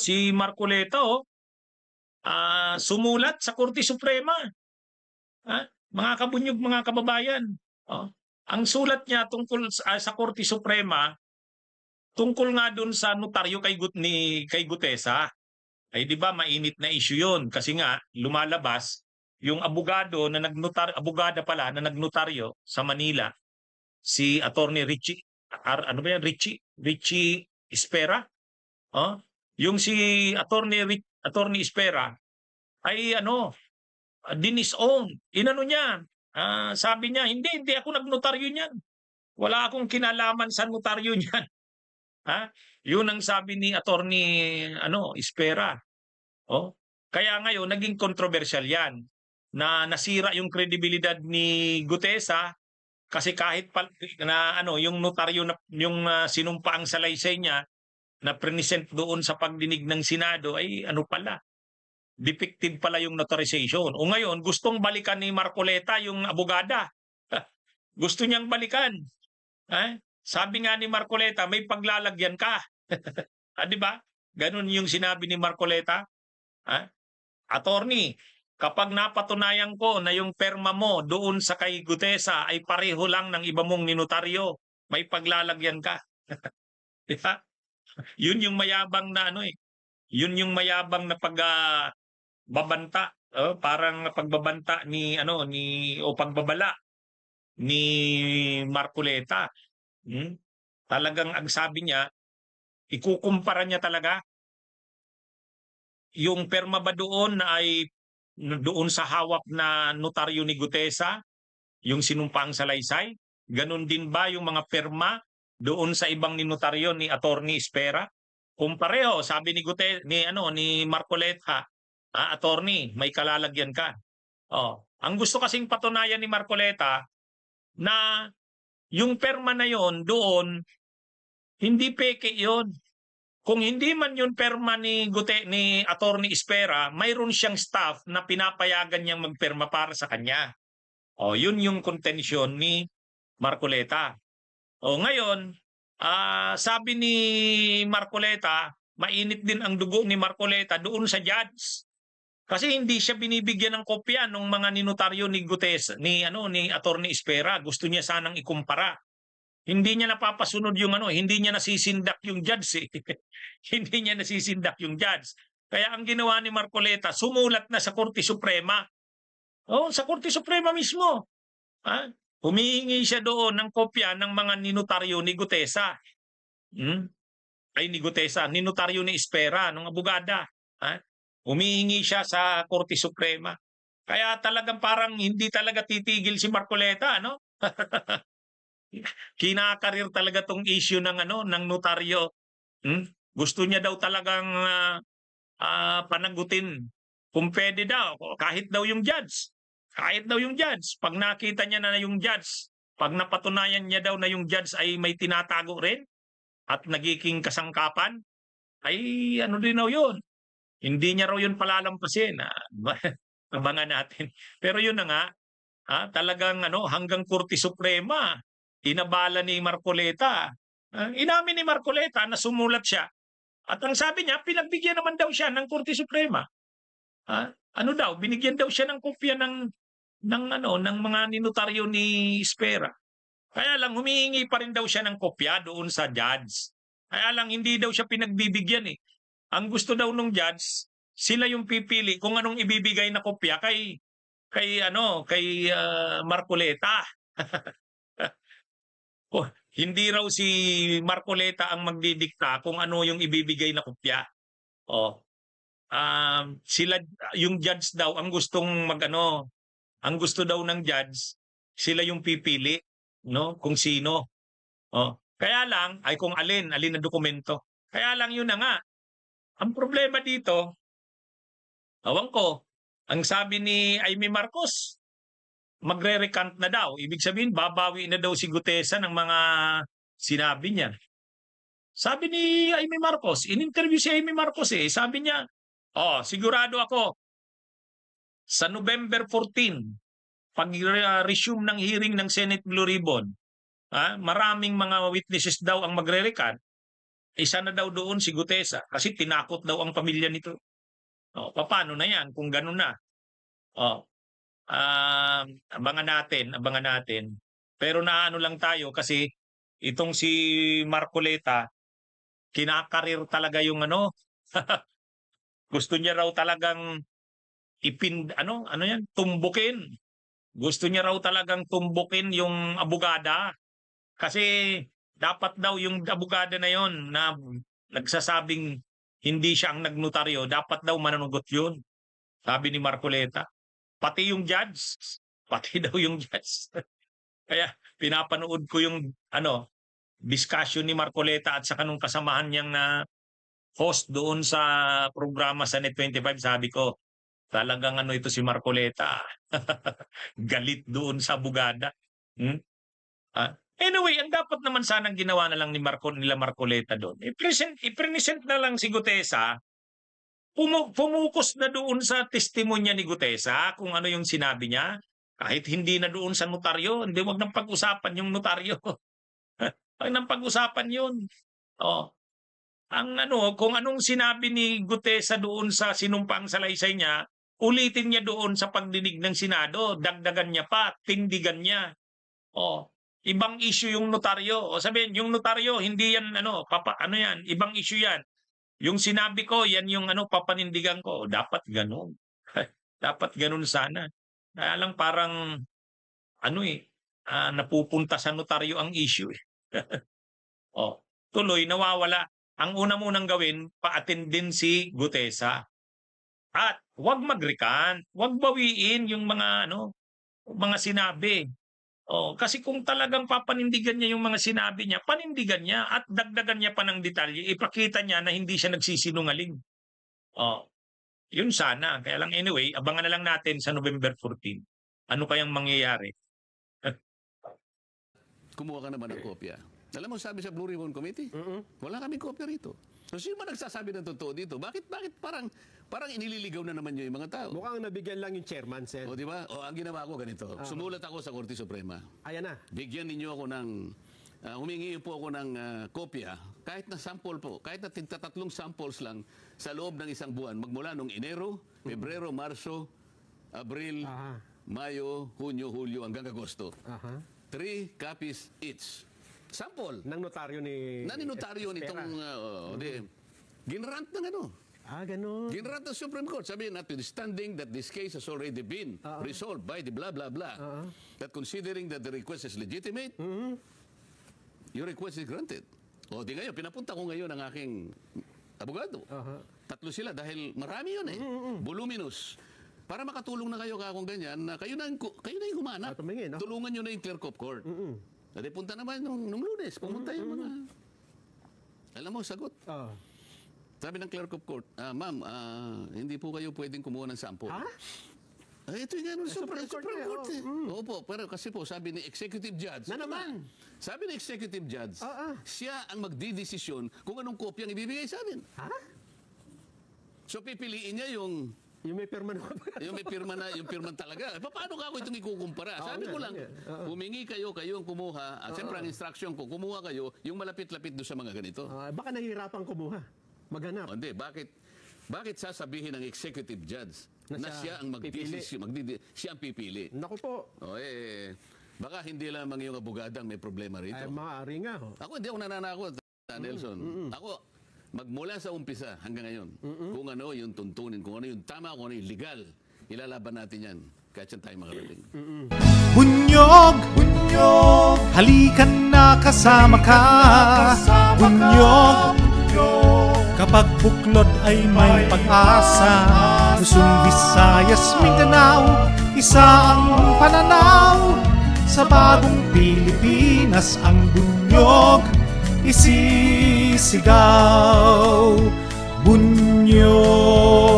Si Marcoleta, sumulat sa Korte Suprema. Mga kabunyog, mga kababayan. Oh. Ang sulat niya tungkol sa Korte Suprema, tungkol nga doon sa notaryo kay Gutesa. Ay di ba mainit na issue 'yon kasi nga lumalabas yung abogada pala na nagnotaryo sa Manila, si Attorney Richie ano ba yan? Richie Espera. Yung si Attorney Espera ay dinisown. Inano niya? Sabi niya, hindi ako nagnotaryo niyan. Wala akong kinalaman sa notaryo niyan. Yun ang sabi ni Attorney Espera. Kaya ngayon naging controversial 'yan na nasira yung kredibilidad ni Gutesa kasi kahit yung notaryo na yung sinumpa ang salaysay niya na present doon sa pagdinig ng Senado ay pala, defective pala yung notarization. O ngayon gustong balikan ni Marcoleta yung abogada. Gusto niyang balikan. Sabi nga ni Marcoleta, may paglalagyan ka. Di ba? Ganun yung sinabi ni Marcoleta. Attorney, kapag napatunayan ko na yung perma mo doon sa kay Gutesa ay pareho lang ng iba mong ninotaryo, may paglalagyan ka. Diba? Yun yung mayabang na Yun yung mayabang na pagbabanta, parang pagbabanta o pagbabala ni Marcoleta. Talagang ang sabi niya, ikukumpara niya talaga yung perma ba doon na ay doon sa hawak na notaryo ni Gutesa, yung sinumpang salaysay, ganun din ba yung mga perma doon sa ibang ninotaryo ni Attorney Espera? Kung pareho, sabi ni ni Marcoleta, attorney, may kalalagyan ka. Ang gusto kasing patunayan ni Marcoleta na yung perma na yon doon, hindi peke yon. Kung hindi man yun perma ni Attorney Espera, mayroon siyang staff na pinapayagan niyang magperma para sa kanya. Yun yung contention ni Marcoleta. Ngayon, sabi ni Marcoleta, mainit din ang dugo ni Marcoleta doon sa judge. Kasi hindi siya binibigyan ng kopya ng mga ninotaryo ni Gutesa, ni Attorney Espera. Gusto niya sanang ikumpara. Hindi niya napapasunod yung hindi niya nasisindak yung judge. Hindi niya nasisindak yung judge. Kaya ang ginawa ni Marcoleta, sumulat na sa Korte Suprema. Sa Korte Suprema mismo. Humihingi siya doon ng kopya ng mga ninotaryo ni Gutesa. Ni Gutesa, ninotaryo ni Espera, ng abogada. Humihingi siya sa Korte Suprema. Kaya talagang parang hindi talaga titigil si Marcoleta, Kinakarir talaga tong issue ng ng notaryo. Gusto niya daw talagang panagutin. Kung pwede daw, kahit daw yung judge. Pag nakita niya na yung judge, pag napatunayan niya daw na yung judge ay may tinatago rin at nagiging kasangkapan, ay din daw yun. Hindi niya raw yun palalampasin. Abangan natin. Pero yun na nga, talagang hanggang Korte Suprema, inabala ni Marcoleta. Inamin ni Marcoleta na sumulat siya. At ang sabi niya, pinagbigyan naman daw siya ng Korte Suprema. Binigyan daw siya ng kopya ng mga ninotaryo ni Espera. Kaya lang humihingi pa rin daw siya ng kopya doon sa judge. Kaya lang hindi daw siya pinagbibigyan eh. Ang gusto daw nung judge, sila yung pipili kung anong ibibigay na kopya kay Marcoleta. Hindi raw si Marcoleta ang magdidikta kung ano yung ibibigay na kopya. Sila yung judge daw ang gustong ang gusto daw ng judge, sila yung pipili, kung sino. Kaya lang ay kung alin na dokumento. Kaya lang yun na nga. Ang problema dito, ang sabi ni Amy Marcos, magre-recant na daw. Ibig sabihin, babawi na daw si Gutesa ng mga sinabi niya. Sabi ni Amy Marcos, in-interview si Amy Marcos sabi niya, sigurado ako, sa November 14, pag-resume ng hearing ng Senate Blue Ribbon, maraming mga witnesses daw ang magre-recant. Isa na daw doon si Gutesa kasi tinakot daw ang pamilya nito. Paano na yan kung gano'n na? Abangan natin. Pero naano lang tayo kasi itong si Marcoleta, kinakarir talaga yung gusto niya raw talagang tumbukin. Gusto niya raw talagang tumbukin yung abogada. Kasi dapat daw yung abogada na yon na nagsasabing hindi siya ang nagnotaryo, dapat daw mananugot yun. Sabi ni Marcoleta. Pati yung judge. Pati daw yung judge. Kaya pinapanood ko yung discussion ni Marcoleta at saka nung kasamahan niyang na host doon sa programa sa Net25, sabi ko, talagang ito si Marcoleta. Galit doon sa abogada. Anyway, ang dapat naman sanang ginawa na lang nila Marcoleta doon. I-present na lang si Gutesa. Pumukus na doon sa testimonya ni Gutesa kung ano yung sinabi niya. Kahit hindi na doon sa notaryo, hindi, wag nang pag-usapan yung notaryo. Wag nang pag-usapan yun. Kung anong sinabi ni Gutesa doon sa sinumpang salaysay niya, ulitin niya doon sa pagdinig ng Senado, dagdagan niya pa, tindigan niya. Ibang issue yung notaryo. Sabihin, yung notaryo, hindi yan, yan, ibang issue yan. Yung sinabi ko, yan yung papanindigan ko. Dapat ganun. Dapat ganun sana. Kaya lang parang, napupunta sa notaryo ang issue. Tuloy, nawawala. Ang una munang gawin, pa-attend din si Gutesa. At wag mag-recant, wag bawiin yung mga sinabi. Kasi kung talagang papanindigan niya yung mga sinabi niya, panindigan niya at dagdagan niya pa ng detalye, ipakita niya na hindi siya nagsisinungaling. Yun sana. Kaya lang anyway, abangan na lang natin sa November 14. Ano kayang mangyayari? Kumuha ka naman ng kopya. Alam mo, sabi sa Blue Ribbon Committee, wala kaming kopya rito. So, sino ba nagsasabi ng totoo dito? Bakit parang inililigaw na naman yung mga tao? Mukhang nabigyan lang yung chairman, Sen. Di ba? Ang ginawa ko ganito. Sumulat ako sa Korte Suprema. Ayan na. Bigyan ninyo ako ng, humingi po ako ng kopya, kahit na sample po, kahit na tatlong samples lang sa loob ng isang buwan, magmula nung Enero, Pebrero, Marso, Abril, Mayo, Hunyo, Hulyo, hanggang Agosto. 3 copies each. Sample. Ng notaryo ni... notaryo nitong... ginrant ng ganun. Ginrant ng Supreme Court. Sabi, notwithstanding that this case has already been resolved by the blah, blah, blah, that considering that the request is legitimate, your request is granted. Di ngayon, pinapunta ko ngayon ang aking abogado. Tatlo sila dahil marami yun voluminous. Para makatulong na kayo kung ganyan, na kayo na yung humanap. Tulungan nyo na yung clerk of court. Dati punta naman nung Lunes, pumunta yung mga... Alam mo, sagot. Sabi ng clerk of court, ma'am, hindi po kayo pwedeng kumuha ng sample. Ito yung Supreme Court. Opo, pero kasi po, sabi ni Executive Judge. Na naman. Sabi ni Executive Judge, siya ang magdidesisyon kung anong kopya ang ibibigay sa amin. So pipiliin niya yung may pirma na. yung may pirma na, yung pirma talaga. Paano ka ako itong ikukumpara? Sabi ko lang, humingi kayo ang kumuha. At siyempre ang instruction ko, kumuha kayo yung malapit-lapit doon sa mga ganito. Baka nahihirapan kumuha. Maghanap. Hindi, bakit sasabihin ng executive judge na siya ang siya ang pipili? Naku po. Baka hindi lamang yung abogadang may problema rito. Maaari nga. Ako hindi ako nananakot, Nelson. Ako, magmula sa umpisa hanggang ngayon, kung ano yung tuntunin, kung ano yung tama, kung ano yung legal, ilalaban natin yan. Kahit saan tayo makarating. Bunyog, halikan na kasama ka. Bunyog, kapag buklod ay may pag-asa. Luzon, Visayas, Mindanao, isa ang pananaw. Sa bagong Pilipinas ang bunyog isisigaw. Bunyog.